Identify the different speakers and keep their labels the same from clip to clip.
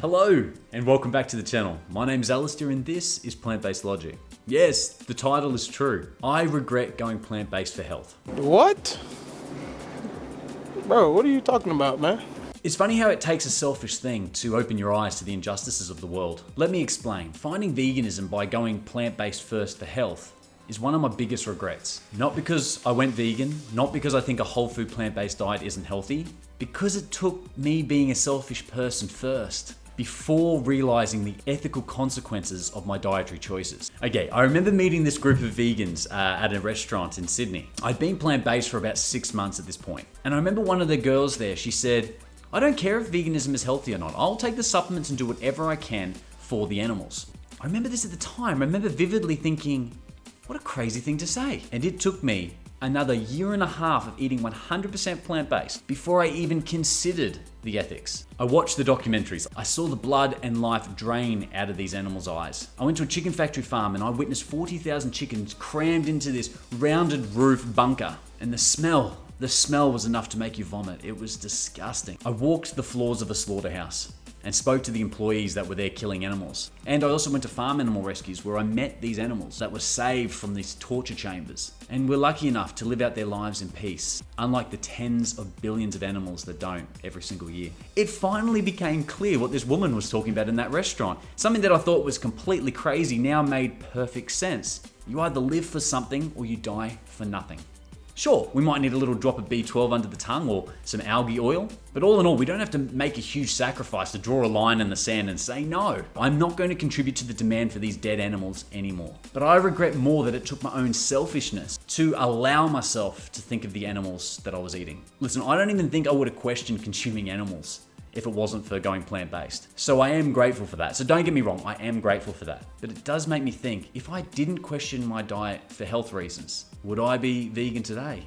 Speaker 1: Hello and welcome back to the channel. My name's Alistair and this is PlantBasedLogic. Yes, the title is true. I regret going plant-based for health.
Speaker 2: What? Bro, what are you talking about, man?
Speaker 1: It's funny how it takes a selfish thing to open your eyes to the injustices of the world. Let me explain. Finding veganism by going plant-based first for health is one of my biggest regrets. Not because I went vegan, not because I think a whole food plant-based diet isn't healthy, because it took me being a selfish person first, before realizing the ethical consequences of my dietary choices. Okay, I remember meeting this group of vegans at a restaurant in Sydney. I'd been plant-based for about 6 months at this point. And I remember one of the girls there, she said, I don't care if veganism is healthy or not. I'll take the supplements and do whatever I can for the animals. I remember this at the time. I remember vividly thinking, what a crazy thing to say. And it took me another 1.5 years of eating 100% plant-based before I even considered the ethics. I watched the documentaries. I saw the blood and life drain out of these animals' eyes. I went to a chicken factory farm and I witnessed 40,000 chickens crammed into this rounded roof bunker. And the smell was enough to make you vomit. It was disgusting. I walked the floors of a slaughterhouse and spoke to the employees that were there killing animals. And I also went to farm animal rescues where I met these animals that were saved from these torture chambers and were lucky enough to live out their lives in peace, unlike the tens of billions of animals that don't every single year. It finally became clear what this woman was talking about in that restaurant. Something that I thought was completely crazy now made perfect sense. You either live for something or you die for nothing. Sure, we might need a little drop of B12 under the tongue or some algae oil, but all in all, we don't have to make a huge sacrifice to draw a line in the sand and say, no, I'm not going to contribute to the demand for these dead animals anymore. But I regret more that it took my own selfishness to allow myself to think of the animals that I was eating. Listen, I don't even think I would have questioned consuming animals if it wasn't for going plant-based. So I am grateful for that. So don't get me wrong, I am grateful for that. But it does make me think, if I didn't question my diet for health reasons, would I be vegan today?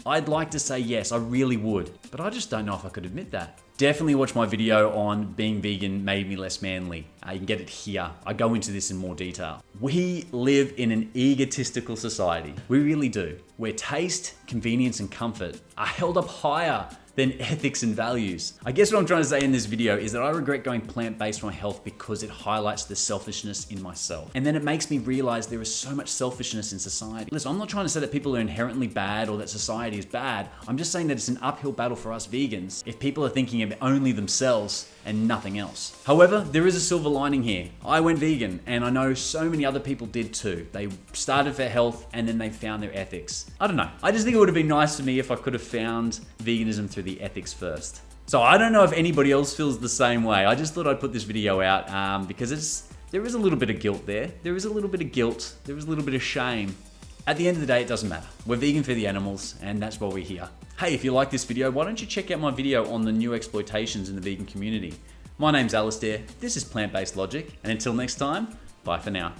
Speaker 1: I'd like to say yes, I really would, but I just don't know if I could admit that. Definitely watch my video on being vegan made me less manly. You can get it here. I go into this in more detail. We live in an egotistical society. We really do. Where taste, convenience, and comfort are held up higher than ethics and values. I guess what I'm trying to say in this video is that I regret going plant-based for my health because it highlights the selfishness in myself. And then it makes me realize there is so much selfishness in society. Listen, I'm not trying to say that people are inherently bad or that society is bad. I'm just saying that it's an uphill battle for us vegans if people are thinking of only themselves and nothing else. However, there is a silver lining here. I went vegan and I know so many other people did too. They started for health and then they found their ethics. I don't know. I just think it would have been nice for me if I could have found veganism through the ethics first. So I don't know if anybody else feels the same way. I just thought I'd put this video out because there is a little bit of guilt there. There is a little bit of guilt. There is a little bit of shame. At the end of the day, it doesn't matter. We're vegan for the animals and that's why we're here. Hey, if you like this video, why don't you check out my video on the new exploitations in the vegan community. My name's Alistair, this is PlantBasedLogic, and until next time, bye for now.